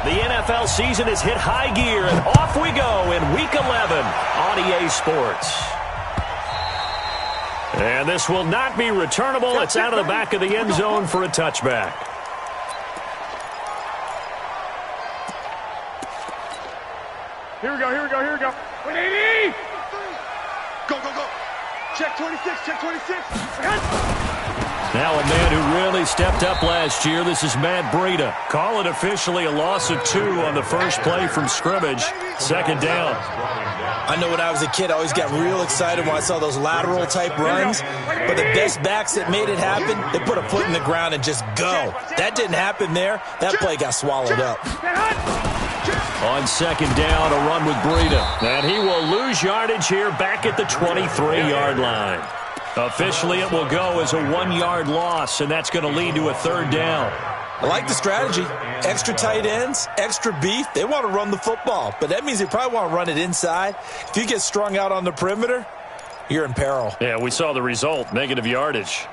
The NFL season has hit high gear, and off we go in Week 11 on EA Sports. And this will not be returnable. It's out of the back of the end zone for a touchback. Here we go, here we go, here we go. 180! Go, go, go. Check 26, check 26. Now a man who really stepped up last year. This is Matt Breida. Call it officially a loss of 2 on the first play from scrimmage. Second down. I know when I was a kid, I always got real excited when I saw those lateral-type runs. But the best backs that made it happen, they put a foot in the ground and just go. That didn't happen there. That play got swallowed up. On second down, a run with Breida. And he will lose yardage here back at the 23-yard line. Officially, it will go as a 1-yard loss, and that's going to lead to a third down. I like the strategy. Extra tight ends, extra beef. They want to run the football, but that means they probably want to run it inside. If you get strung out on the perimeter, you're in peril. Yeah, we saw the result, negative yardage.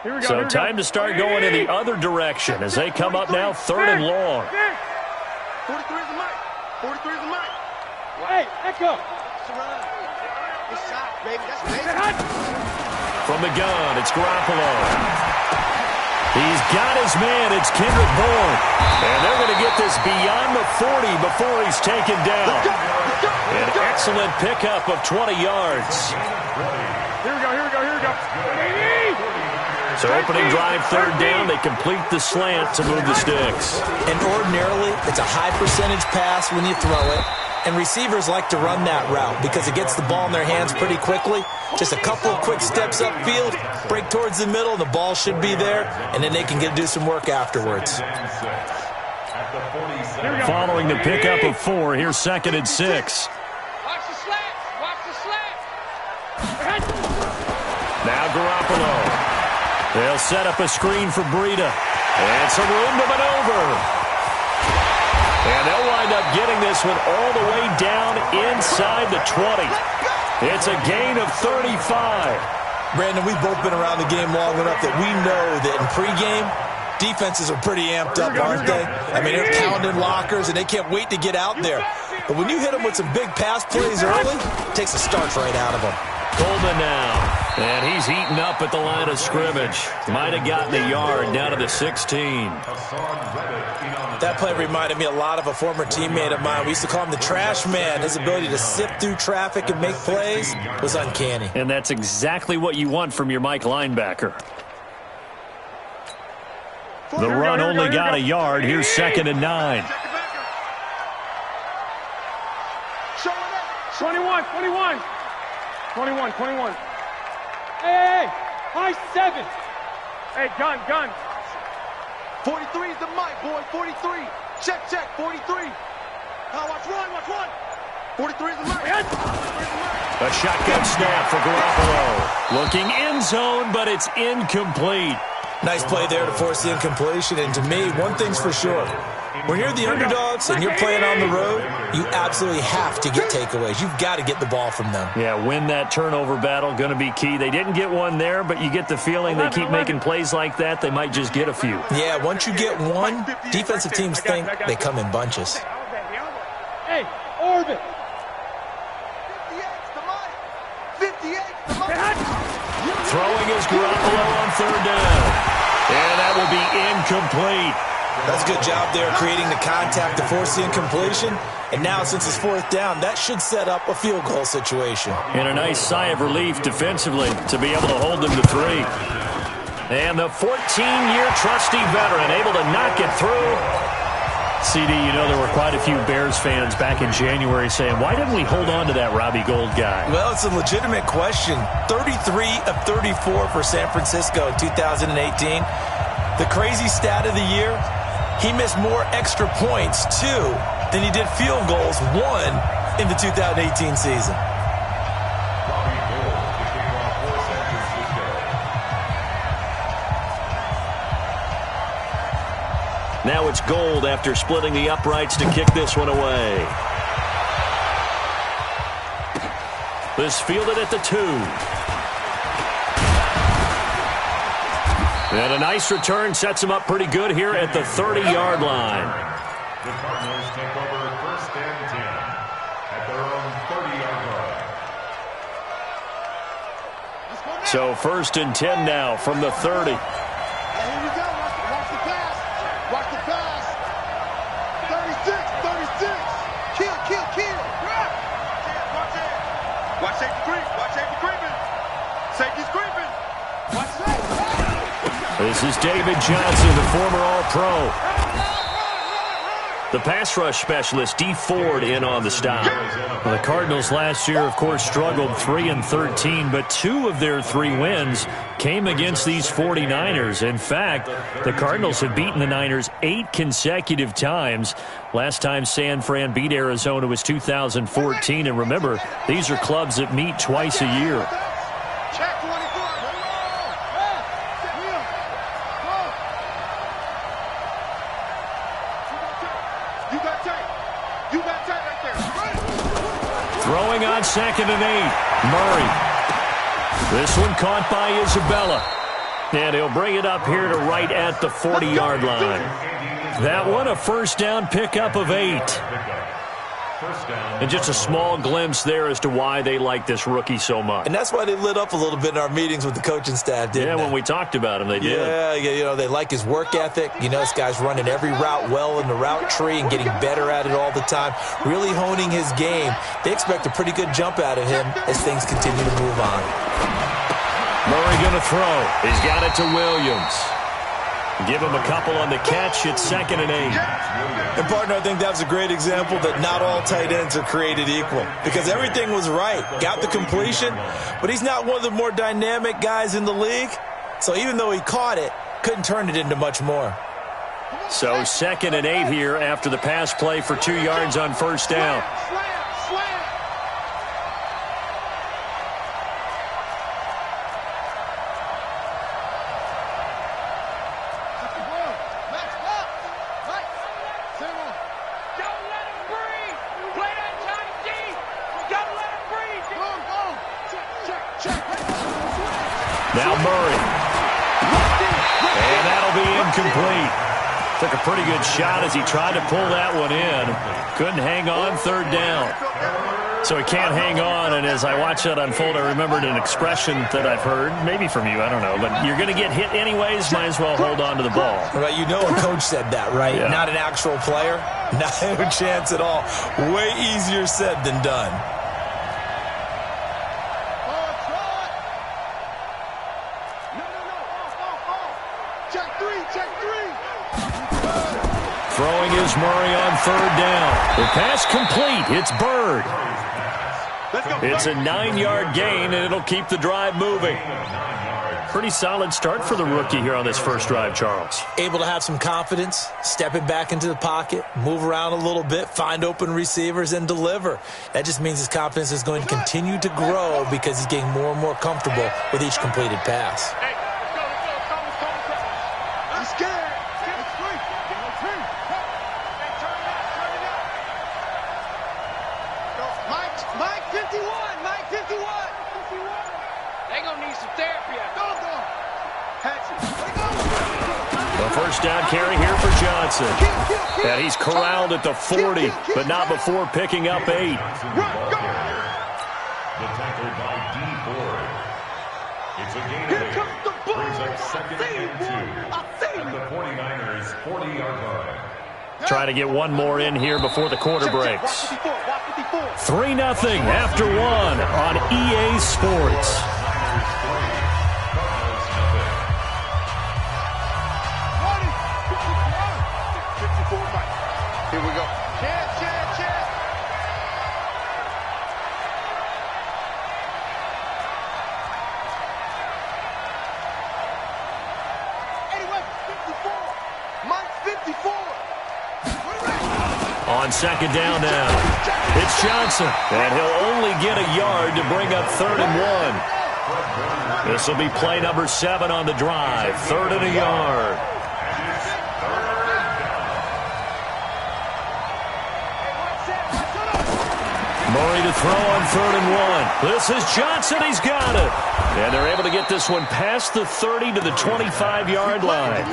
Here we go, So time to start going in the other direction as they come up now third and long. 43 is the mic. 43 is the mic. Hey, echo. Surround. Good shot, baby. That's amazing. From the gun, it's Garoppolo. He's got his man. It's Kendrick Bourne. And they're going to get this beyond the 40 before he's taken down. An excellent pickup of 20 yards. Here we go, here we go, here we go. 180! So opening drive, third down. They complete the slant to move the sticks. And ordinarily, it's a high percentage pass when you throw it. And receivers like to run that route because it gets the ball in their hands pretty quickly. Just a couple of quick steps upfield, break towards the middle, the ball should be there, and then they can do some work afterwards. Following the pickup of 4, here's second and 6. Watch the slats, watch the slats. Now Garoppolo. They'll set up a screen for Breida. And some room to maneuver. And they'll wind up getting this one all the way down inside the 20. It's a gain of 35. Brandon, we've both been around the game long enough that we know that in pregame, defenses are pretty amped up, aren't they? I mean, they're pounding lockers, and they can't wait to get out there. But when you hit them with some big pass plays early, it takes a starch right out of them. Coleman now. And he's eaten up at the line of scrimmage. Might have gotten a yard down to the 16. That play reminded me a lot of a former teammate of mine. We used to call him the trash man. His ability to sift through traffic and make plays was uncanny. And that's exactly what you want from your Mike linebacker. The run only got a yard. Here's second and 9. 21, 21. 21, 21. Hey, high 7. Hey, gun. 43 is the mic, boy. 43. Check, 43. Now watch one. 43 is the mic. A shotgun snap for Garoppolo. Looking end zone, but it's incomplete. Nice play there to force the incompletion. And to me, one thing's for sure. When you're the underdogs and you're playing on the road, you absolutely have to get takeaways. You've got to get the ball from them. Yeah, win that turnover battle, going to be key. They didn't get one there, but you get the feeling they keep making plays like that, they might just get a few. Yeah, once you get one, defensive teams think they come in bunches. Hey, orbit. 58's the mic. Throwing is Garoppolo on third down. And that will be incomplete. That's a good job there creating the contact to force the incompletion. And now, since it's fourth down, that should set up a field goal situation. And a nice sigh of relief defensively to be able to hold them to 3. And the 14-year trusty veteran able to knock it through. CD, you know there were quite a few Bears fans back in January saying, why didn't we hold on to that Robbie Gould guy? Well, it's a legitimate question. 33 of 34 for San Francisco in 2018. The crazy stat of the year, he missed more extra points, 2, than he did field goals, 1, in the 2018 season. Now it's Gould after splitting the uprights to kick this one away. This fielded at the 2. And a nice return sets him up pretty good here at the 30-yard line. The Cardinals take over 1st and 10 at their own 30-yard line. So 1st and 10 now from the 30. Here we go. Watch the pass. Watch the pass. 36. Kill. Watch it. Watch safety creep. Watch safety creeping. Safety's creeping. Watch that. This is David Johnson, the former All-Pro. The pass rush specialist, D. Ford, in on the stop. Well, the Cardinals last year, of course, struggled 3-13, but 2 of their 3 wins came against these 49ers. In fact, the Cardinals have beaten the Niners 8 consecutive times. Last time San Fran beat Arizona was 2014. And remember, these are clubs that meet twice a year. Check 24. You got tape right there. Throwing on 2nd and 8. Murray. This one caught by Isabella. And he'll bring it up here to right at the 40-yard line. That one a 1st down pickup of 8. And just a small glimpse there as to why they like this rookie so much. And that's why they lit up a little bit in our meetings with the coaching staff, didn't they? When we talked about him, they did. Yeah, they like his work ethic. This guy's running every route well in the route tree and getting better at it all the time, really honing his game. They expect a pretty good jump out of him as things continue to move on. Murray going to throw. He's got it to Williams. Give him a couple on the catch. It's 2nd and 8. And, partner, I think that was a great example that not all tight ends are created equal, because everything was right. Got the completion, but he's not one of the more dynamic guys in the league. So even though he caught it, couldn't turn it into much more. So 2nd and 8 here after the pass play for 2 yards on 1st down. Now Murray. And that'll be incomplete. Took a pretty good shot as he tried to pull that one in. Couldn't hang on 3rd down. So he can't hang on, and as I watch that unfold, I remembered an expression that I've heard, maybe from you, I don't know, but you're going to get hit anyways, might as well hold on to the ball. Right, a coach said that, right? Yeah. Not an actual player. Not a chance at all. Way easier said than done. Throwing is Murray on 3rd down. The pass complete. It's Bird. It's a 9-yard gain, and it'll keep the drive moving. Pretty solid start for the rookie here on this first drive, Charles. Able to have some confidence, stepping back into the pocket, move around a little bit, find open receivers, and deliver. That just means his confidence is going to continue to grow because he's getting more and more comfortable with each completed pass. First down carry here for Johnson. And he's corralled at the 40, but not before picking up 8. The tackle by D. Ford. It's a gain of 8. Brings up 2nd and 2 at the 49ers' 40-yard line. Try to get one more in here before the quarter breaks. 3-0 after 1 on EA Sports. Here we go. Check. Anyway, 54. Mike 54. On 2nd down now. It's Johnson. And he'll only get a yard to bring up 3rd and 1. This will be play number 7 on the drive. 3rd and a yard. Murray to throw on 3rd and 1. This is Johnson. He's got it. And they're able to get this one past the 30 to the 25-yard line.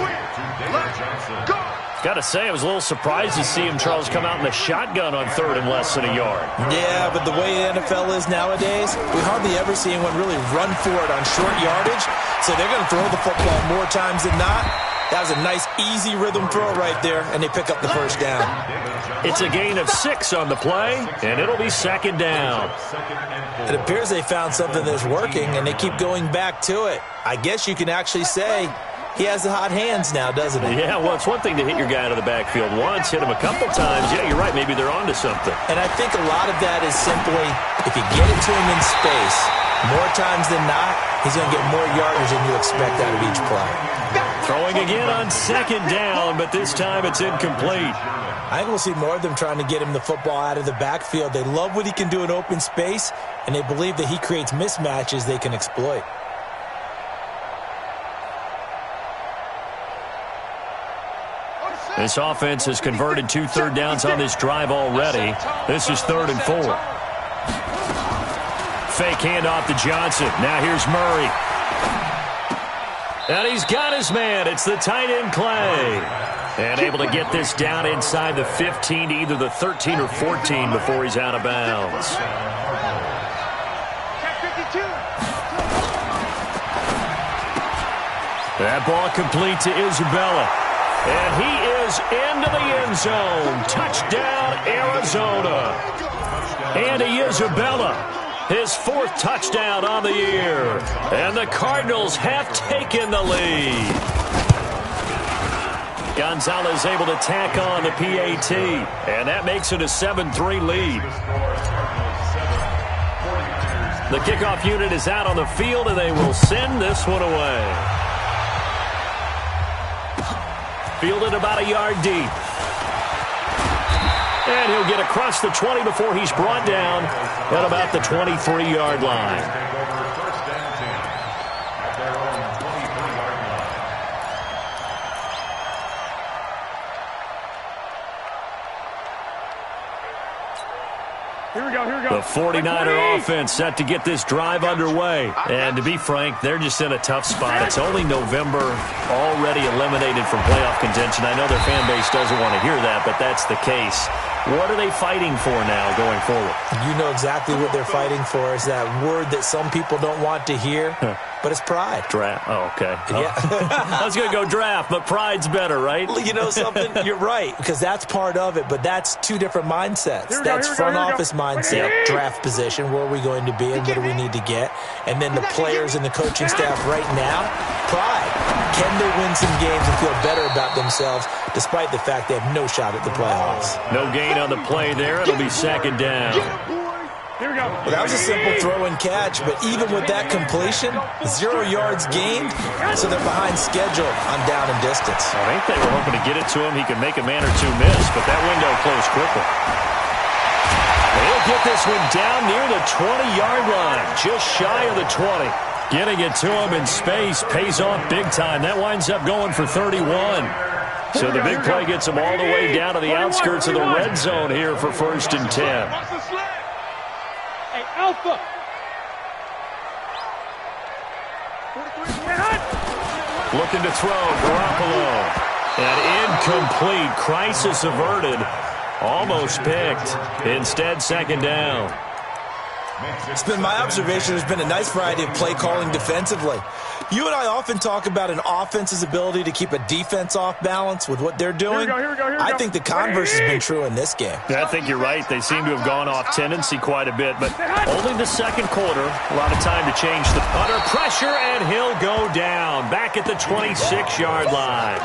Got to say, I was a little surprised to see him, Charles, come out in the shotgun on third and less than a yard. Yeah, but the way the NFL is nowadays, we hardly ever see anyone really run for it on short yardage. So they're going to throw the football more times than not. That was a nice, easy rhythm throw right there, and they pick up the first down. It's a gain of 6 on the play, and it'll be second down. It appears they found something that's working, and they keep going back to it. I guess you can actually say he has the hot hands now, doesn't he? Yeah, well, it's one thing to hit your guy out of the backfield once, hit him a couple times. Yeah, you're right. Maybe they're onto something. And I think a lot of that is simply if you get it to him in space, more times than not, he's going to get more yardage than you expect out of each play. Throwing again on second down, but this time it's incomplete. I think we'll see more of them trying to get him the football out of the backfield. They love what he can do in open space, and they believe that he creates mismatches they can exploit. This offense has converted 2 third downs on this drive already. This is 3rd and 4. Fake handoff to Johnson. Now here's Murray. And he's got his man. It's the tight end Clay. And able to get this down inside the 15 to either the 13 or 14 before he's out of bounds. That ball complete to Isabella. And he is into the end zone. Touchdown, Arizona. Andy Isabella, his 4th touchdown on the year. And the Cardinals have taken the lead. Gonzalez able to tack on the PAT. And that makes it a 7-3 lead. The kickoff unit is out on the field, and they will send this one away. Fielded about a yard deep. And he'll get across the 20 before he's brought down at about the 23-yard line. Here we go. The 49er offense set to get this drive underway. And to be frank, they're just in a tough spot. It's only November, already eliminated from playoff contention. I know their fan base doesn't want to hear that, but that's the case. What are they fighting for now going forward? You know exactly what they're fighting for. Is that word that some people don't want to hear, but it's pride. Draft. Oh, okay. Yeah. I was going to go draft, but pride's better, right? You know something? You're right, because that's part of it, but that's 2 different mindsets. That's front office mindset, draft position, where are we going to be and what do we need to get? And then the players and the coaching staff right now, pride. Can they win some games and feel better about themselves despite the fact they have no shot at the playoffs? No gain on the play there. It'll be second down. Here we go. Well, that was a simple throw and catch, but even with that completion, 0 yards gained, so they're behind schedule on down and distance. I think they were hoping to get it to him. He could make a man or 2 miss, but that window closed quickly. They'll get this one down near the 20-yard line, just shy of the 20. Getting it to him in space pays off big time. That winds up going for 31. So the big play gets him all the way down to the outskirts of the red zone here for 1st and 10. Hey, Alpha. Looking to throw, Garoppolo. And incomplete. Crisis averted. Almost picked. Instead, second down. It's been my observation there's been a nice variety of play calling defensively. You and I often talk about an offense's ability to keep a defense off balance with what they're doing. Here we go. I think the converse has been true in this game. I think you're right. They seem to have gone off tendency quite a bit, but only the second quarter. A lot of time to change the under pressure, and he'll go down back at the 26-yard line.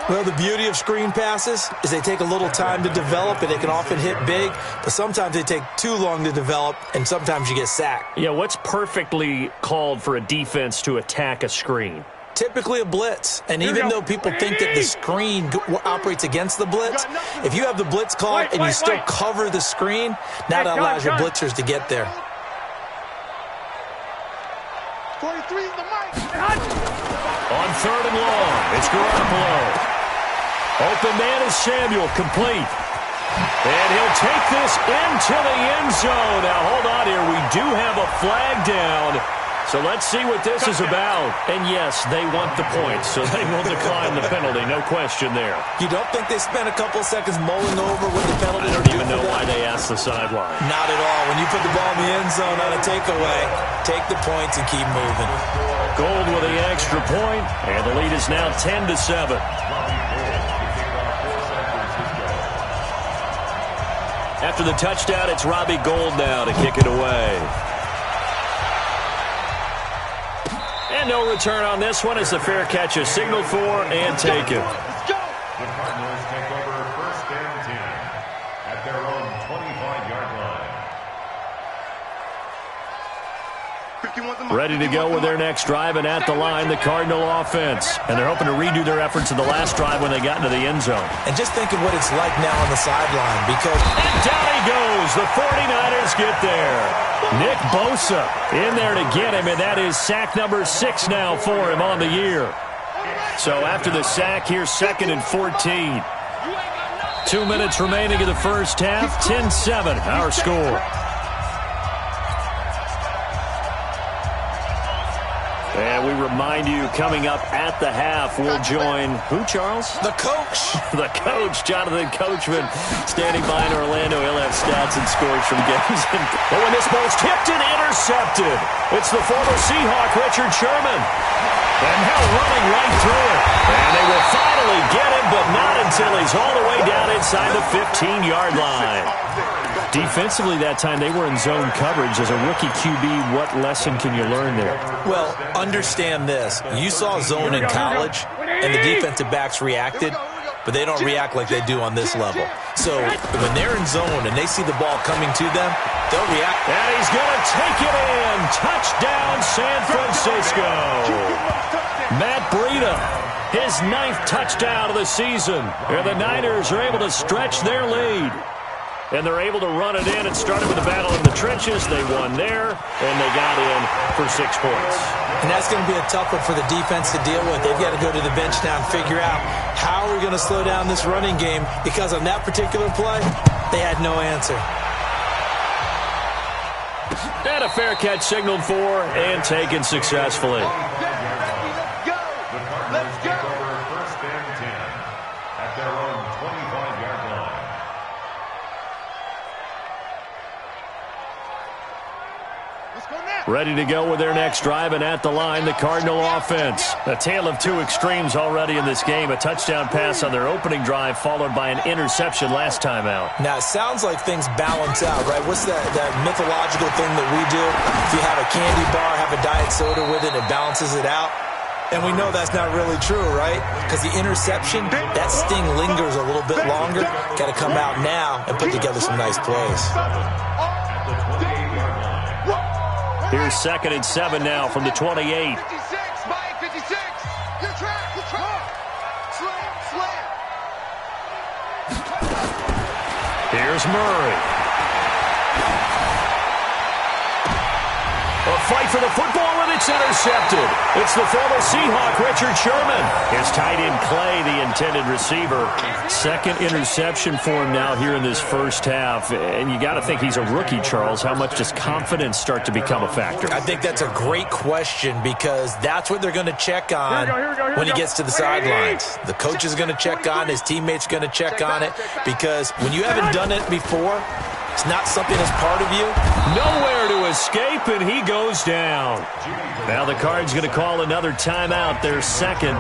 Well, the beauty of screen passes is they take a little time to develop, and they can often hit big, but sometimes they take too long to develop, and sometimes you get sacked. Yeah, what's perfectly called for a defense to attack a screen? Typically a blitz, and even though people think that the screen operates against the blitz, if you have the blitz called and you still cover the screen, now that allows your blitzers to get there. 43 is the mic. On 3rd and long, it's Garoppolo. Open man is Samuel, complete. And he'll take this into the end zone. Now, hold on here. We do have a flag down. So let's see what this is about. And yes, they want the points, so they will decline the penalty. No question there. You don't think they spent a couple seconds mulling over what the penalty I don't even know why they asked the sideline. Not at all. When you put the ball in the end zone on a takeaway, take the points and keep moving. Gold with the extra point, and the lead is now 10-7. After the touchdown, it's Robbie Gould now to kick it away. And no return on this one as the fair catch is signaled for and taken. The Cardinals take over first and 10 at their own 25-yard line. Ready to go with their next drive, and at the line, the Cardinal offense. And they're hoping to redo their efforts in the last drive when they got into the end zone. And just think of what it's like now on the sideline because... And down he goes. The 49ers get there. Nick Bosa in there to get him, and that is sack number 6 now for him on the year. So after the sack, here's 2nd and 14. 2 minutes remaining in the first half. 10-7, our score. And we remind you, coming up at the half, we'll join who, Charles? The coach. The coach, Jonathan Coachman, standing by in Orlando. He'll have stats and scores from games. But when this ball's tipped and intercepted, it's the former Seahawk, Richard Sherman. And now running right through it. And they will finally get him, but not until he's all the way down inside the 15-yard line. Defensively that time, they were in zone coverage. As a rookie QB, what lesson can you learn there? Well, understand this. You saw zone in college, and the defensive backs reacted, but they don't react like they do on this level. So when they're in zone and they see the ball coming to them, they'll react. And he's going to take it in. Touchdown, San Francisco. Matt Breida, his 9th touchdown of the season. And the Niners are able to stretch their lead. And they're able to run it in. It started with a battle in the trenches. They won there, and they got in for 6 points. And that's going to be a tough one for the defense to deal with. They've got to go to the bench now and figure out how are we going to slow down this running game, because on that particular play, they had no answer. And a fair catch signaled for and taken successfully. The Cardinals take over first and 10 at their own 25-yard line. Ready to go with their next drive, and at the line, the Cardinal offense. A tale of 2 extremes already in this game. A touchdown pass on their opening drive, followed by an interception last time out. Now, it sounds like things balance out, right? What's that mythological thing that we do? If you have a candy bar, have a diet soda with it, it balances it out. And we know that's not really true, right? Because the interception, that sting lingers a little bit longer. Got to come out now and put together some nice plays. Here's 2nd and 7 now from the 28. 56, Mike, 56. Your track. Slam. Here's Murray. A fight for the football, and it's intercepted. It's the former Seahawk, Richard Sherman. His tight end, Clay, the intended receiver. 2nd interception for him now here in this first half. And you got to think he's a rookie, Charles. How much does confidence start to become a factor? I think that's a great question, because that's what they're going to check on when he gets to the sidelines. The coach is going to check on, his teammates going to check on it, because when you haven't done it before, it's not something that's part of you. Nowhere to escape, and he goes down. Now the Cards going to call another timeout, their 2nd,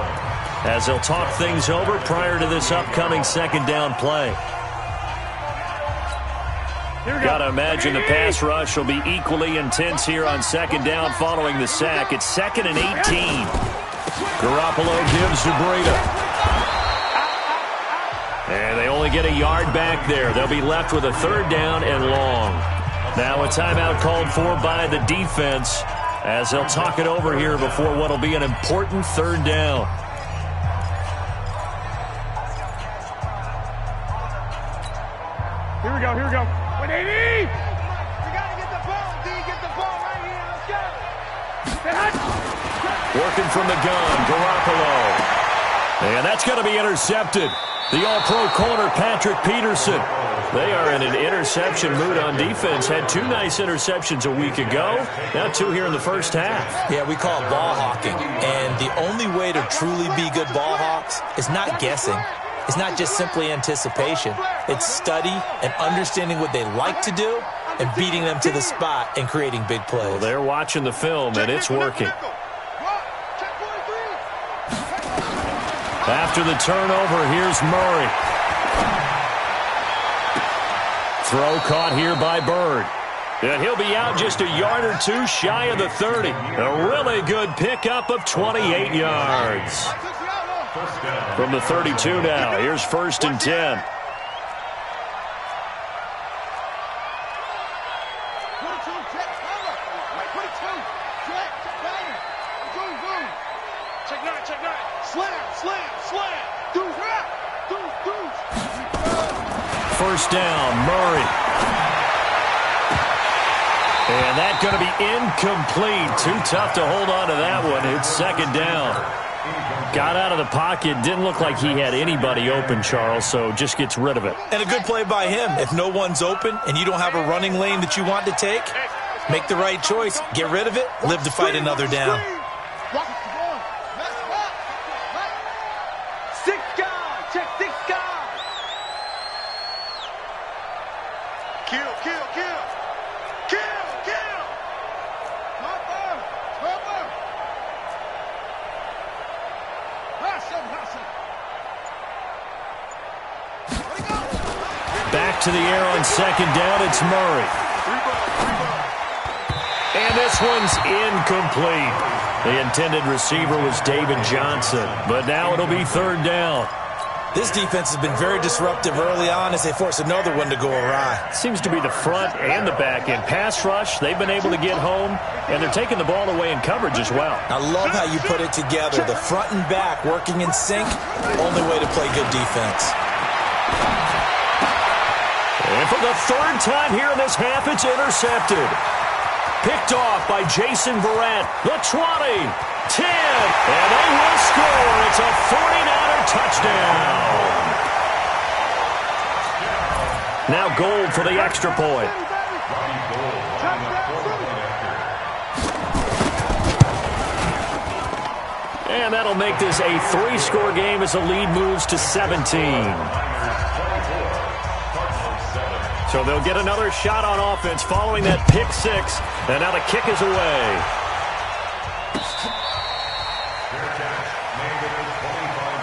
as they'll talk things over prior to this upcoming 2nd down play. Got to imagine the pass rush will be equally intense here on 2nd down following the sack. It's 2nd and 18. Garoppolo gives to Breida. And they only get a yard back there. They'll be left with a 3rd down and long. Now a timeout called for by the defense as they'll talk it over here before what will be an important 3rd down. Here we go. 180! We got to get the ball, D. Get the ball right here. Let's go. Working from the gun, Garoppolo. And that's going to be intercepted. The all-pro corner, Patrick Peterson. They are in an interception mood on defense. Had 2 nice interceptions a week ago. Now 2 here in the first half. Yeah, we call it ball hawking. And the only way to truly be good ball hawks is not guessing. It's not just simply anticipation. It's study and understanding what they like to do and beating them to the spot and creating big plays. Well, they're watching the film, and it's working. After the turnover, here's Murray. Throw caught here by Bird. And he'll be out just a yard or 2 shy of the 30. A really good pickup of 28 yards. From the 32 now, here's 1st and 10. First down, Murray. And that's going to be incomplete. Too tough to hold on to that one. It's 2nd down. Got out of the pocket. Didn't look like he had anybody open, Charles, so just gets rid of it. And a good play by him. If no one's open and you don't have a running lane that you want to take, make the right choice. Get rid of it. Live to fight another down. Back to the air on 2nd down, it's Murray. And this one's incomplete. The intended receiver was David Johnson, but now it'll be 3rd down. This defense has been very disruptive early on as they force another one to go awry. Seems to be the front and the back end. Pass rush, they've been able to get home, and they're taking the ball away in coverage as well. I love how you put it together. The front and back working in sync, only way to play good defense. And for the 3rd time here in this half, it's intercepted. Picked off by Jason Verrett. The 20, 10, and they will score. It's a 49er touchdown. Now Gold for the extra point. And that'll make this a 3-score game as the lead moves to 17. So they'll get another shot on offense following that pick 6. And now the kick is away.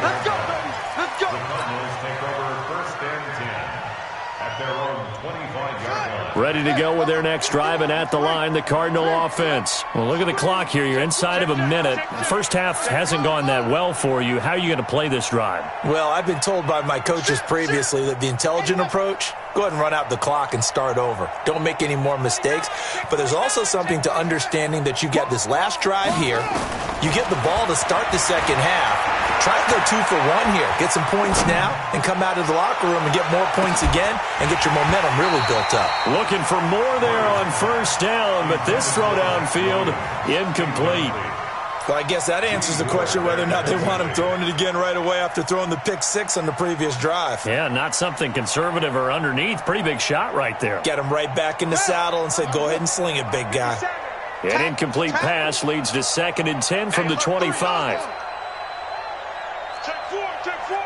Let's go, baby. Let's go. The Cardinals take over 1st and 10 at their own 25-yard line. Ready to go with their next drive, and at the line, the Cardinal offense. Well, look at the clock here. You're inside of a minute. The first half hasn't gone that well for you. How are you going to play this drive? Well, I've been told by my coaches previously that the intelligent approach, go ahead and run out the clock and start over. Don't make any more mistakes. But there's also something to understanding that you get this last drive here. You get the ball to start the second half. Try to go 2 for 1 here. Get some points now and come out of the locker room and get more points again and get your momentum really built up. Looking for more there on 1st down, but this throw downfield, incomplete. Well, I guess that answers the question whether or not they want him throwing it again right away after throwing the pick 6 on the previous drive. Yeah, not something conservative or underneath. Pretty big shot right there. Get him right back in the saddle and say, go ahead and sling it, big guy. An incomplete pass leads to 2nd and 10 from the 25. Check 4, check 4.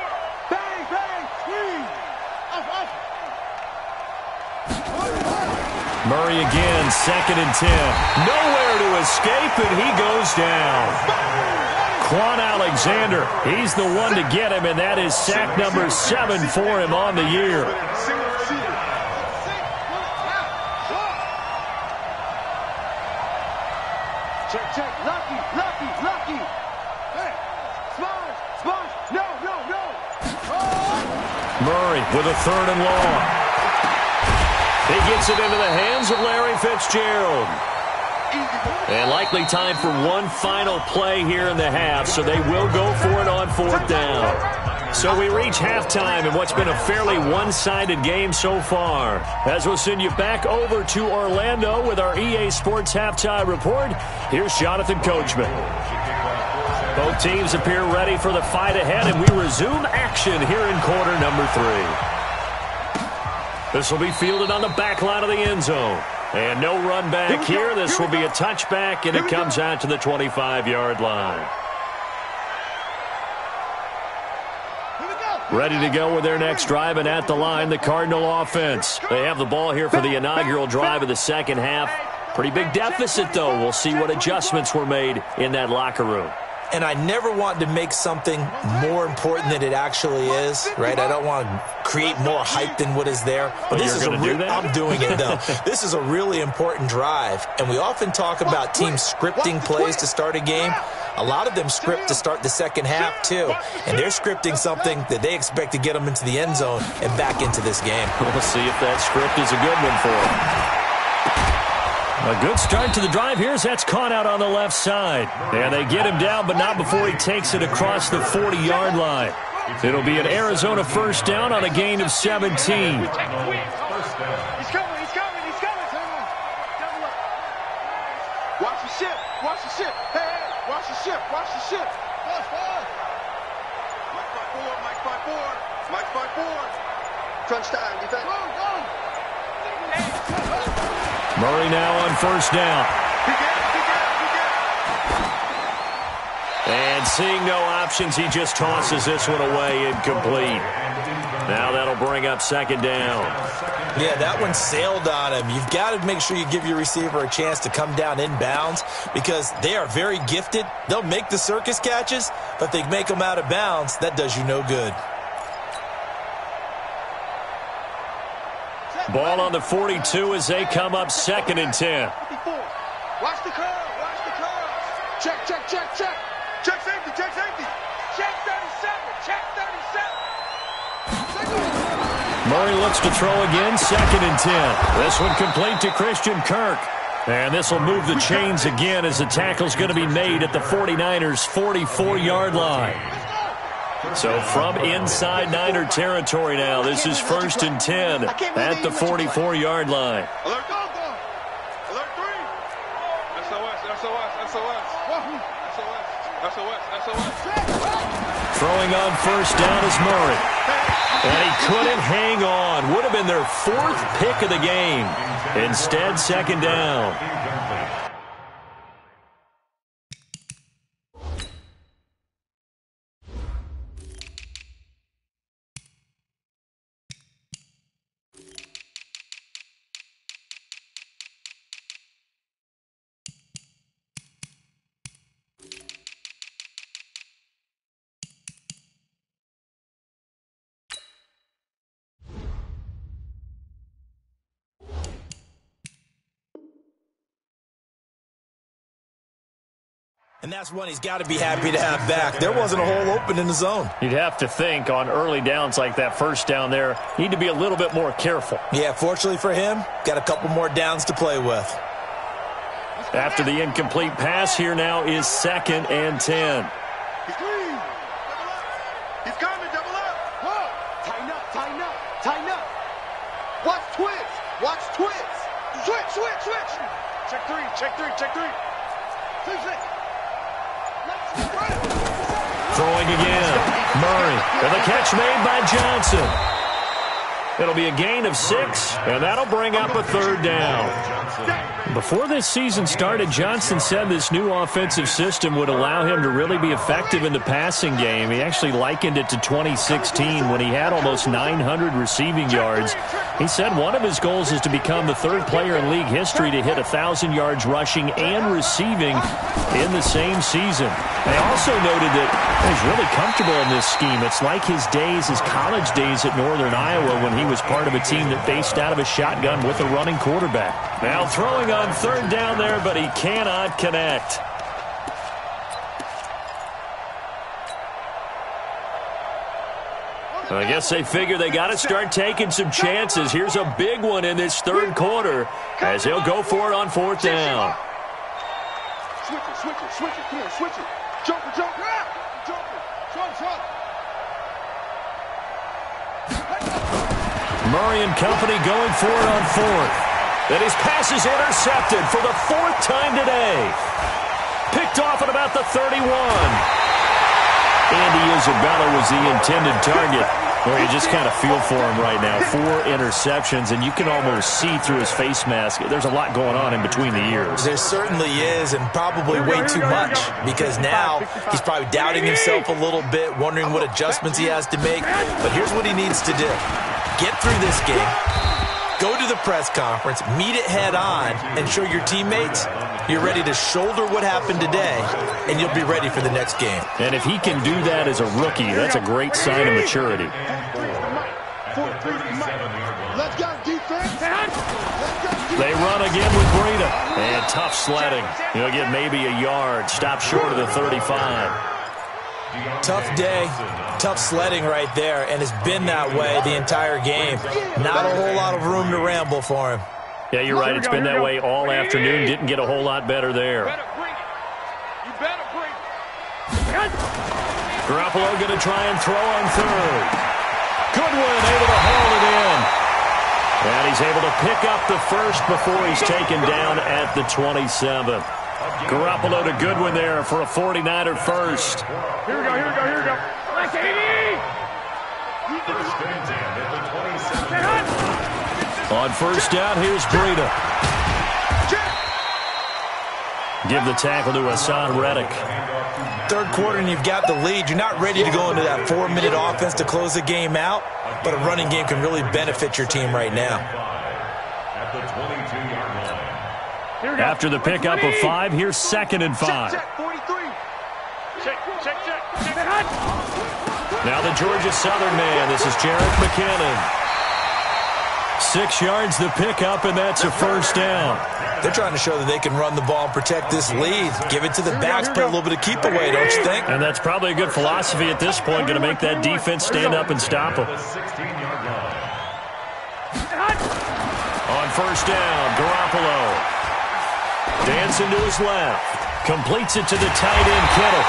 Bang, bang, squeeze. Off. Murray again, 2nd and 10. Nowhere to escape, and he goes down. Quan Alexander, he's the one to get him, and that is sack number 7 for him on the year. Check. Lucky. Hey, Sponge. No. Murray with a 3rd and long. He gets it into the hands of Larry Fitzgerald. And likely time for one final play here in the half, so they will go for it on 4th down. So we reach halftime in what's been a fairly one-sided game so far. As we'll send you back over to Orlando with our EA Sports Halftime Report, here's Jonathan Coachman. Both teams appear ready for the fight ahead, and we resume action here in quarter number 3. This will be fielded on the back line of the end zone. And no run back here. This will be a touchback, and it comes out to the 25-yard line. Ready to go with their next drive, and at the line, the Cardinal offense. They have the ball here for the inaugural drive of the second half. Pretty big deficit, though. We'll see what adjustments were made in that locker room. And I never want to make something more important than it actually is, right? I don't want to create more hype than what is there. But this is I'm doing it, though. This is a really important drive. And we often talk about teams scripting plays to start a game. A lot of them script to start the second half, too. And they're scripting something that they expect to get them into the end zone and back into this game. We'll see if that script is a good one for them. A good start to the drive here as that's caught out on the left side. And they get him down, but not before he takes it across the 40-yard line. It'll be an Arizona first down on a gain of 17. He's coming, he's coming, he's coming. Double up. Watch the ship, watch the ship. Hey, watch the ship, watch the ship. Mike 5-4, Mike 5-4. Crunch time, defense. Murray now on first down. And seeing no options, he just tosses this one away, incomplete. Now that'll bring up second down. Yeah, that one sailed on him. You've got to make sure you give your receiver a chance to come down inbounds because they are very gifted. They'll make the circus catches, but if they make them out of bounds, that does you no good. Ball on the 42 as they come up second and 10. Watch the curve, watch the curve. Check. Check safety, check safety. Check 37, check 37. Murray looks to throw again, second and 10. This one complete to Christian Kirk. And this will move the chains again as the tackle's going to be made at the 49ers' 44-yard line. So from inside Niner territory now, this is first and 10 at the 44-yard line. Alert, go. Alert 3. SOS. Throwing on first down is Murray. And he couldn't hang on. Would have been their fourth pick of the game. Instead, second down. And that's one he's got to be happy to have back. There wasn't a hole open in the zone. You'd have to think on early downs like that first down there, need to be a little bit more careful. Yeah, fortunately for him, got a couple more downs to play with. After the incomplete pass, here now is second and 10. He's clean. He's coming, double up. Whoa. Tighten up. Watch twist. Switch. Check three. Throwing again. Murray. And the catch made by Johnson. It'll be a gain of 6, and that'll bring up a third down. Before this season started, Johnson said this new offensive system would allow him to really be effective in the passing game. He actually likened it to 2016 when he had almost 900 receiving yards. He said one of his goals is to become the third player in league history to hit 1,000 yards rushing and receiving in the same season. They also noted that he's really comfortable in this scheme. It's like his college days at Northern Iowa when he was part of a team that based out of a shotgun with a running quarterback. Now throwing on third down there, but he cannot connect. I guess they figure they got to start taking some chances. Here's a big one in this third quarter as he'll go for it on fourth down. Switch it. Come on, switch it. Joker. Trump. Murray and company going for it on fourth. And his pass is intercepted for the fourth time today. Picked off at about the 31. Andy Isabella was the intended target. Well, you just kind of feel for him right now. 4 interceptions, and you can almost see through his face mask. There's a lot going on in between the ears. There certainly is, and probably way too much, because now he's probably doubting himself a little bit, wondering what adjustments he has to make. But here's what he needs to do. Get through this game, go to the press conference, meet it head on, and show your teammates you're ready to shoulder what happened today, and you'll be ready for the next game. And if he can do that as a rookie, that's a great sign of maturity. Let's go, defense. They run again with Breida. And tough sledding. He'll get maybe a yard. Stop short of the 35. Tough day, tough sledding right there, and it's been that way the entire game. Not a whole lot of room to ramble for him. Yeah, you're right. It's been that way all afternoon. Didn't get a whole lot better there. You better bring it. Garoppolo going to try and throw on third. Goodwin able to haul it in. And he's able to pick up the first before he's taken down at the 27. Garoppolo to Goodwin there for a 49er first. Here we go. Nice, 80. First and 10 at the 27. On first down, here's Breida. Give the tackle to Hassan Reddick. Third quarter and you've got the lead. You're not ready to go into that 4-minute offense to close the game out, but a running game can really benefit your team right now. At the 22-yard line. After the pickup of 5, here's 2nd and 5. Check. Now the Georgia Southern man. This is Jarek McKinnon. 6 yards the pickup, and that's a first down. They're trying to show that they can run the ball and protect this lead. Give it to the backs, play a little bit of keep away, don't you think? And that's probably a good philosophy at this point, going to make that defense stand up and stop them. The 16-yard line. On first down, Garoppolo. Dancing to his left. Completes it to the tight end, Kittle.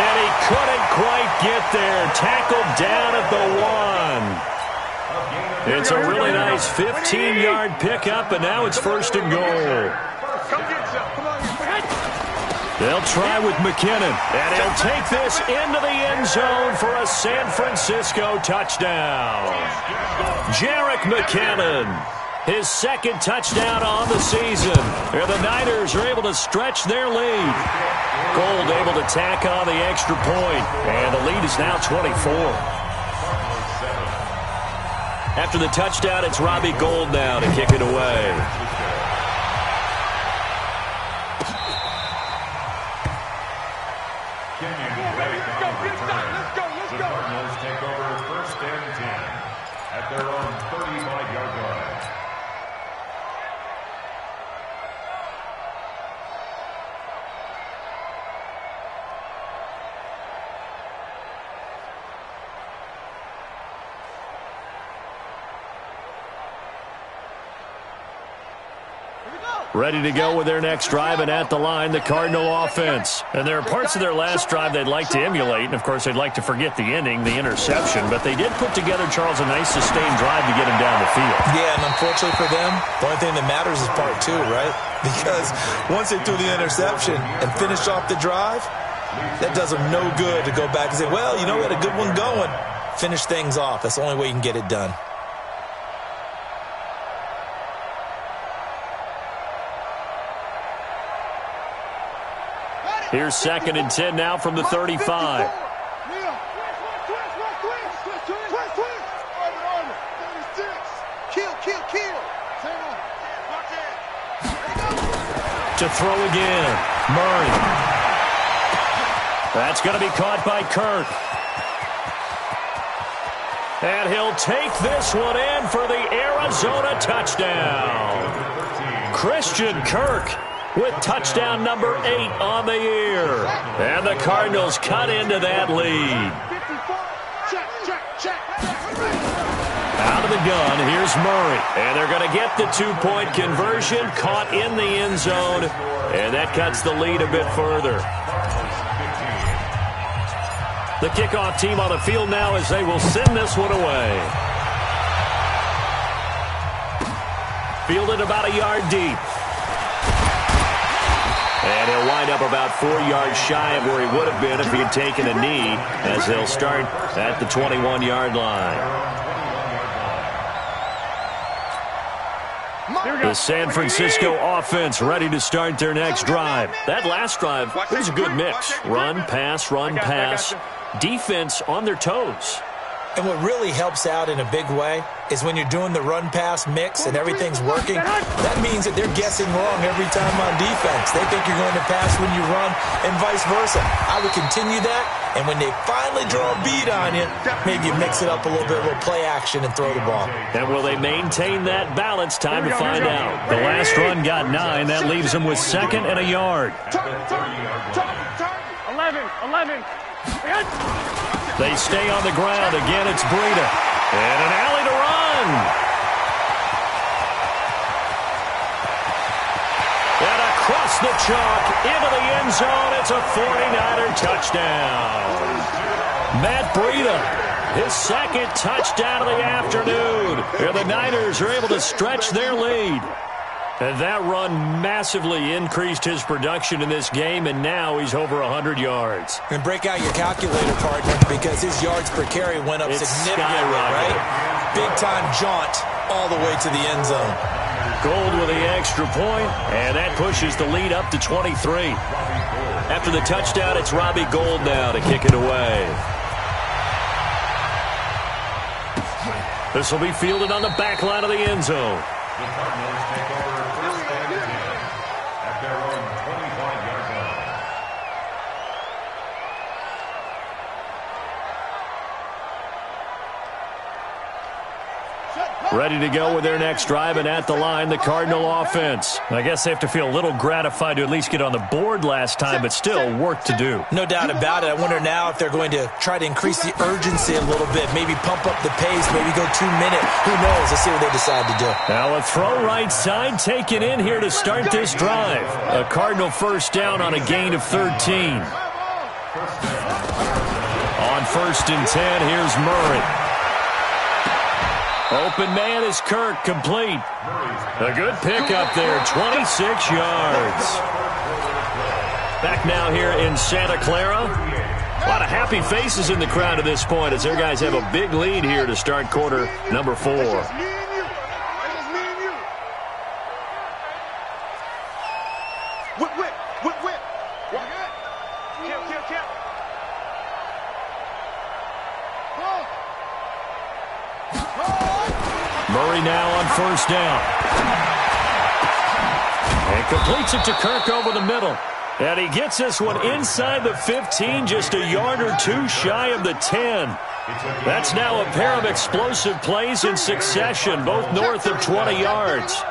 And he couldn't quite get there. Tackled down at the 1. It's a really nice 15-yard pickup, and now it's first and goal. They'll try with McKinnon, and he'll take this into the end zone for a San Francisco touchdown. Jarek McKinnon, his 2nd touchdown on the season. And the Niners are able to stretch their lead. Gold able to tack on the extra point, and the lead is now 24. After the touchdown, it's Robbie Gould now to kick it away. The Cardinals take over first and 10 at their own 35-yard line. Ready to go with their next drive, and at the line, the Cardinal offense. And there are parts of their last drive they'd like to emulate, and of course they'd like to forget the ending, the interception, but they did put together, Charles, a nice sustained drive to get him down the field. Yeah, and unfortunately for them, the only thing that matters is part 2, right? Because once they threw the interception and finished off the drive, that does them no good to go back and say, well, you know, we had a good one going. Finish things off. That's the only way you can get it done. Here's 2nd and 10 now from the 35. To throw again, Murray. That's going to be caught by Kirk. And he'll take this one in for the Arizona touchdown. Christian Kirk with touchdown number 8 on the year. And the Cardinals cut into that lead. Out of the gun, here's Murray. And they're going to get the 2-point conversion, caught in the end zone. And that cuts the lead a bit further. The kickoff team on the field now as they will send this one away. Fielded about a yard deep. And he'll wind up about 4 yards shy of where he would have been if he had taken a knee, as they'll start at the 21-yard line. The San Francisco offense ready to start their next drive. That last drive, it was a good mix. Run, pass, defense on their toes. And what really helps out in a big way is when you're doing the run-pass mix and everything's working, that means that they're guessing wrong every time on defense. They think you're going to pass when you run and vice versa. I would continue that, and when they finally draw a bead on you, maybe you mix it up a little bit, a little play action, and throw the ball. And will they maintain that balance? Time to find out. The last run got 9. That leaves them with 2nd and a yard. 11. They stay on the ground. Again, it's Breida. And an alley to run. And across the chalk into the end zone. It's a 49er touchdown. Matt Breida, his 2nd touchdown of the afternoon. And the Niners are able to stretch their lead. And that run massively increased his production in this game, and now he's over 100 yards. And break out your calculator, partner, because his yards per carry went up significantly, right? Big-time jaunt all the way to the end zone. Gold with the extra point, and that pushes the lead up to 23. After the touchdown, it's Robbie Gould now to kick it away. This will be fielded on the back line of the end zone. The Cardinals take over first and 10 at their own 25-yard line. Ready to go with their next drive, and at the line, the Cardinal offense. I guess they have to feel a little gratified to at least get on the board last time, but still work to do. No doubt about it. I wonder now if they're going to try to increase the urgency a little bit, maybe pump up the pace, maybe go 2-minute. Who knows? Let's see what they decide to do. Now a throw right side taken in here to start this drive. A Cardinal first down on a gain of 13. On 1st and 10, here's Murray. Open man is Kirk, complete. A good pickup there, 26 yards. Back now here in Santa Clara. A lot of happy faces in the crowd at this point as their guys have a big lead here to start quarter number 4. Whip. Kill. Murray now on 1st down. And completes it to Kirk over the middle. And he gets this one inside the 15, just a yard or 2 shy of the 10. That's now a pair of explosive plays in succession, both north of 20 yards.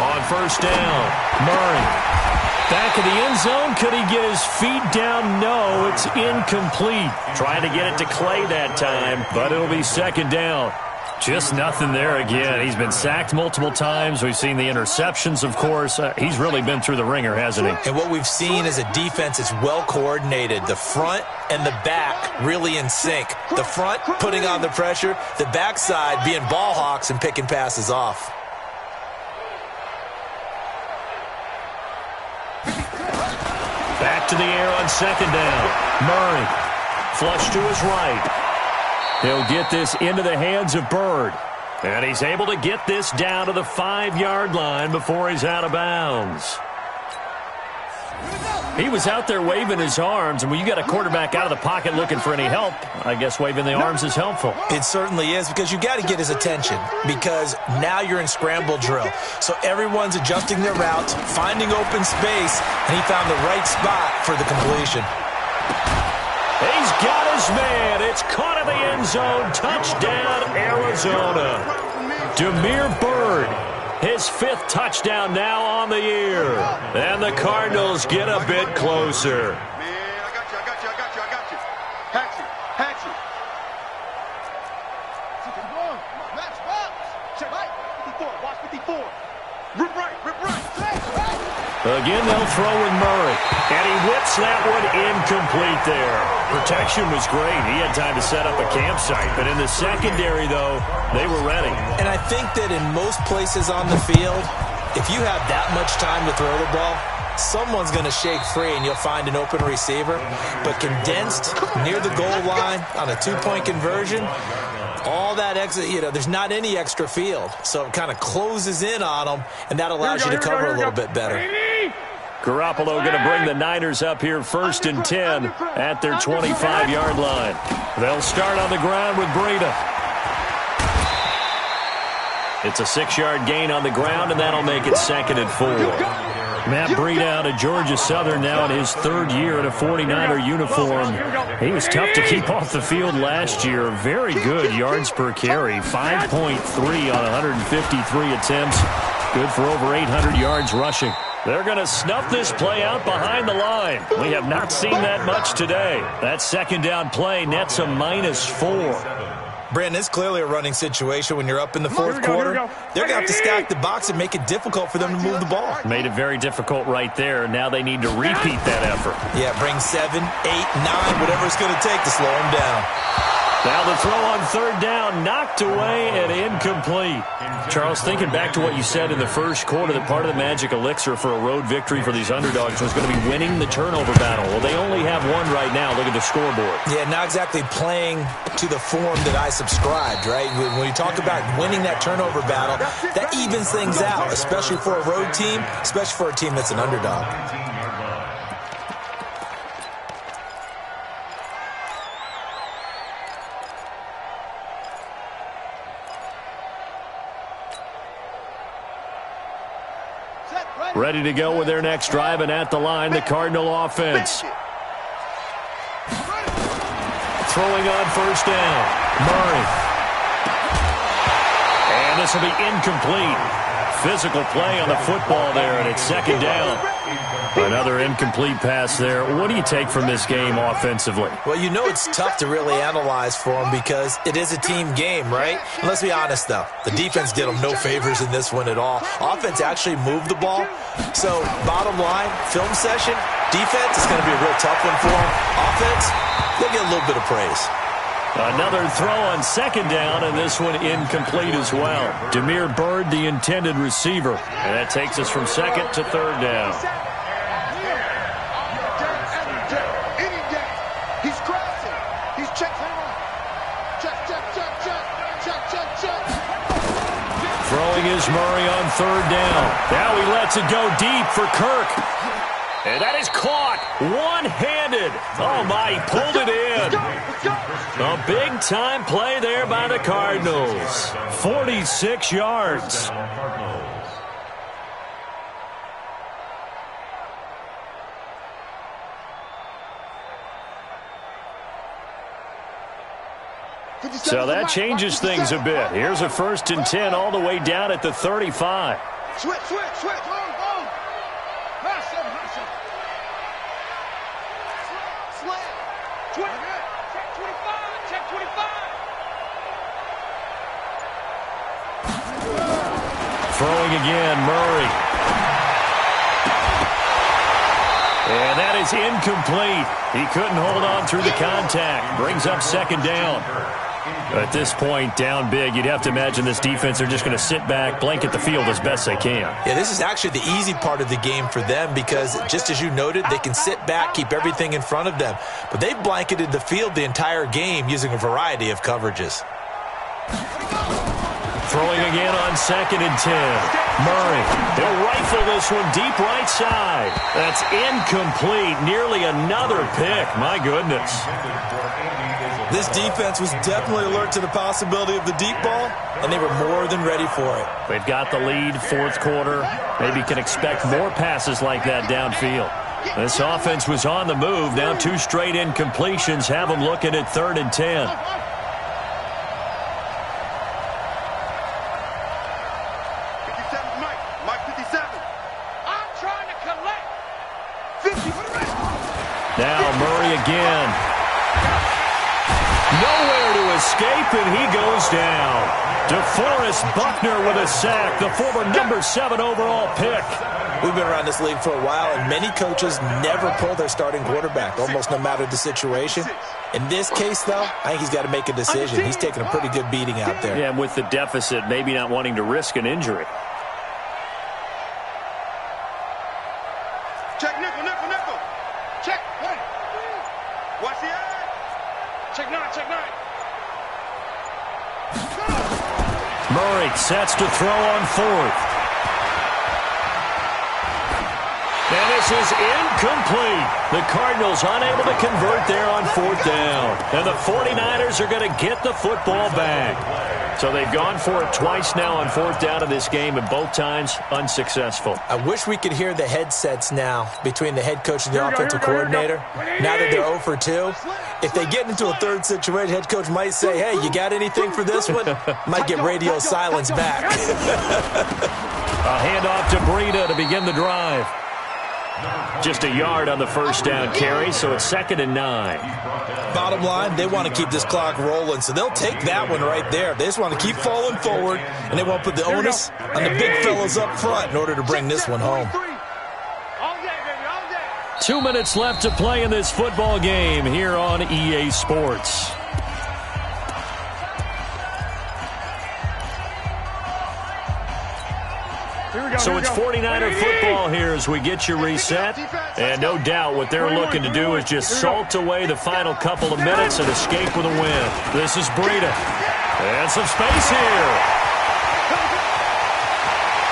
On 1st down, Murray. Back of the end zone. Could he get his feet down? No, it's incomplete. Trying to get it to Clay that time, but it'll be 2nd down. Just nothing there again. He's been sacked multiple times. We've seen the interceptions, of course. He's really been through the ringer, hasn't he? And what we've seen is a defense that's well coordinated. The front and the back really in sync. The front putting on the pressure. The backside being ball hawks and picking passes off. Back to the air on 2nd down. Murray. Flush to his right. He'll get this into the hands of Bird. And he's able to get this down to the 5-yard line before he's out of bounds. He was out there waving his arms, and when you got a quarterback out of the pocket looking for any help, I guess waving the arms is helpful. It certainly is, because you got to get his attention, because now you're in scramble drill. So everyone's adjusting their routes, finding open space, and he found the right spot for the completion. He's got his man. It's caught in the end zone. Touchdown, Arizona. Damiere Byrd. His 5th touchdown now on the year. And the Cardinals get a bit closer. Man, I got you. Hatch it. Match box. Check right. 54. Watch 54. Rip right. Again, they'll throw with Murray. And he whips that one incomplete there. Protection was great. He had time to set up a campsite. But in the secondary, though, they were ready. And I think that in most places on the field, if you have that much time to throw the ball, someone's going to shake free and you'll find an open receiver. But condensed near the goal line on a two-point conversion, all that extra, there's not any extra field. So it kind of closes in on them, and that allows you to cover a little bit better. Garoppolo going to bring the Niners up here 1st and 10 at their 25-yard line. They'll start on the ground with Breida. It's a 6-yard gain on the ground, and that'll make it 2nd and 4. Matt Breida out of Georgia Southern now in his 3rd year in a 49er uniform. He was tough to keep off the field last year. Very good yards per carry, 5.3 on 153 attempts. Good for over 800 yards rushing. They're going to snuff this play out behind the line. We have not seen that much today. That 2nd down play nets a -4. Brandon, it's clearly a running situation when you're up in the 4th quarter. They're going to have to stack the box and make it difficult for them to move the ball. Made it very difficult right there. Now they need to repeat that effort. Yeah, bring 7, 8, 9, whatever it's going to take to slow them down. Now the throw on 3rd down, knocked away and incomplete. Charles, thinking back to what you said in the 1st quarter, that part of the magic elixir for a road victory for these underdogs was going to be winning the turnover battle. Well, they only have one right now. Look at the scoreboard. Yeah, not exactly playing to the form that I subscribed, right? When you talk about winning that turnover battle, that evens things out, especially for a road team, especially for a team that's an underdog. Ready to go with their next drive, and at the line, the Cardinal offense. Throwing on 1st down, Murray. And this will be incomplete. Physical play on the football there, and it's 2nd down. Another incomplete pass there. What do you take from this game offensively? Well, it's tough to really analyze for them because it is a team game, right? And let's be honest, though. The defense did them no favors in this one at all. Offense actually moved the ball. So, bottom line, film session, defense is going to be a real tough one for them. Offense, they'll get a little bit of praise. Another throw on 2nd down, and this one incomplete as well. Demir Bird, the intended receiver. And that takes us from 2nd to 3rd down. He's crossing. He's checking. Check. Throwing is Murray on 3rd down. Now he lets it go deep for Kirk. And that is caught one-handed. Oh, my, he pulled it in. A big-time play there by the Cardinals. 46 yards. So that changes things a bit. Here's a 1st and 10 all the way down at the 35. Switch. Check 25. Throwing again, Murray. And that is incomplete. He couldn't hold on through the contact. Brings up 2nd down. At this point, down big, you'd have to imagine this defense are just going to sit back, blanket the field as best they can. Yeah, this is actually the easy part of the game for them because, just as you noted, they can sit back, keep everything in front of them. But they've blanketed the field the entire game using a variety of coverages. Throwing again on 2nd and 10. Murray, he'll rifle this one deep right side. That's incomplete. Nearly another pick. My goodness. This defense was definitely alert to the possibility of the deep ball, and they were more than ready for it. They've got the lead, 4th quarter. Maybe can expect more passes like that downfield. This offense was on the move. Now 2 straight incompletions have them looking at 3rd and 10. Mike 57. I'm trying to collect. 50. Now Murray again. Nowhere to escape, and he goes down. DeForest Buckner with a sack, the former number 7 overall pick. We've been around this league for a while, and many coaches never pull their starting quarterback, almost no matter the situation. In this case, though, I think he's got to make a decision. He's taking a pretty good beating out there. Yeah, and with the deficit, maybe not wanting to risk an injury. Check nickel, nickel, nickel. Check. Watch the eye. Check 9, check 9. Murray sets to throw on 4th. And this is incomplete. The Cardinals unable to convert there on 4th down. And the 49ers are going to get the football back. So they've gone for it twice now on 4th down in this game, and both times unsuccessful. I wish we could hear the headsets now between the head coach and the offensive coordinator. Now that they're 0 for 2, if they get into a third situation, head coach might say, hey, you got anything for this one? Might get radio silence back. A handoff to Breida to begin the drive. Just a yard on the first down carry, so it's 2nd and 9. Bottom line, they want to keep this clock rolling, so they'll take that one right there. They just want to keep falling forward, and they won't put the onus on the big fellas up front in order to bring this one home. 2 minutes left to play in this football game here on EA Sports. So it's 49er football here as we get you reset. And no doubt what they're looking to do is just salt away the final couple of minutes and escape with a win. This is Breida. And some space here.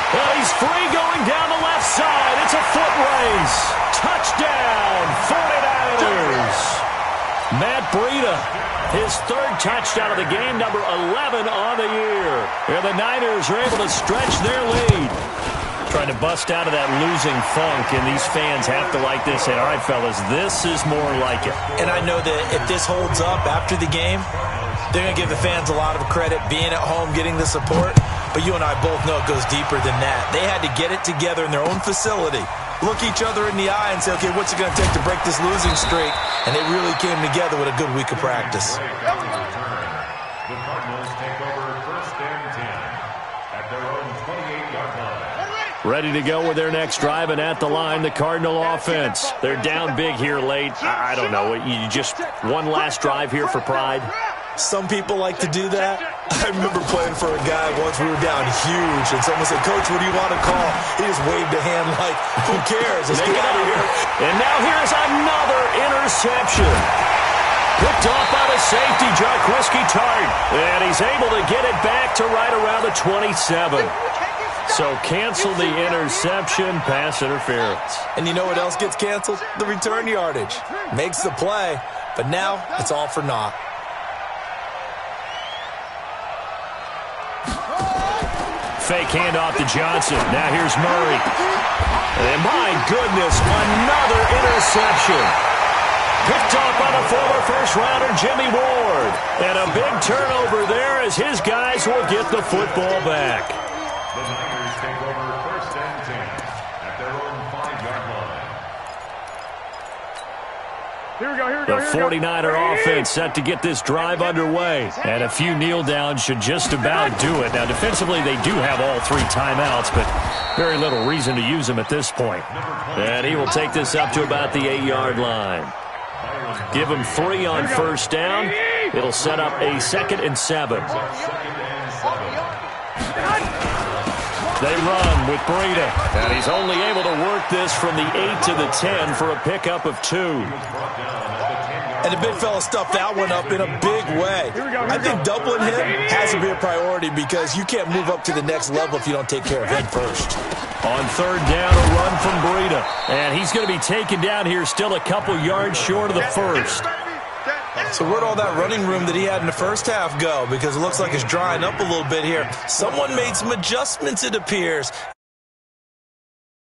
Well, he's free going down the left side. It's a foot race. Touchdown, 49ers. Matt Breida, his 3rd touchdown of the game, number 11 on the year. And the Niners are able to stretch their lead. Trying to bust out of that losing funk, and these fans have to like this. Say, all right, fellas, this is more like it. And I know that if this holds up after the game, they're going to give the fans a lot of credit being at home, getting the support. But you and I both know it goes deeper than that. They had to get it together in their own facility, look each other in the eye and say, okay, what's it going to take to break this losing streak? And they really came together with a good week of practice. The Cardinals take over 1st and 10 at their own 28-yard line. Ready to go with their next drive, and at the line, the Cardinal offense. They're down big here late. I don't know. You just one last drive here for pride. Some people like to do that. I remember playing for a guy once. We were down huge, and someone said, Coach, what do you want to call? He just waved a hand like, who cares? Let's get out of here. And now here's another interception. Picked off by the safety, Jarquiski Tart. And he's able to get it back to right around the 27. So cancel the interception, pass interference. And you know what else gets canceled? The return yardage. Makes the play, but now it's all for naught. Fake handoff to Johnson. Now here's Murray. And my goodness, another interception. Picked off by the former first-rounder Jimmy Ward. And a big turnover there as his guys will get the football back. The Niners take over 1st and 10 at their own 5-yard line. The 49er offense set to get this drive underway. And a few kneel downs should just about do it. Now, defensively, they do have all 3 timeouts, but very little reason to use them at this point. And he will take this up to about the 8-yard line. Give him 3 on 1st down. It'll set up a 2nd and 7. They run with Breida, and he's only able to work this from the 8 to the 10 for a pickup of 2. And the big fella stuffed that one up in a big way. I think doubling him has to be a priority because you can't move up to the next level if you don't take care of him first. On 3rd down, a run from Breida. And he's going to be taken down here still a couple yards short of the 1st. So where'd all that running room that he had in the first half go? Because it looks like it's drying up a little bit here. Someone made some adjustments, it appears.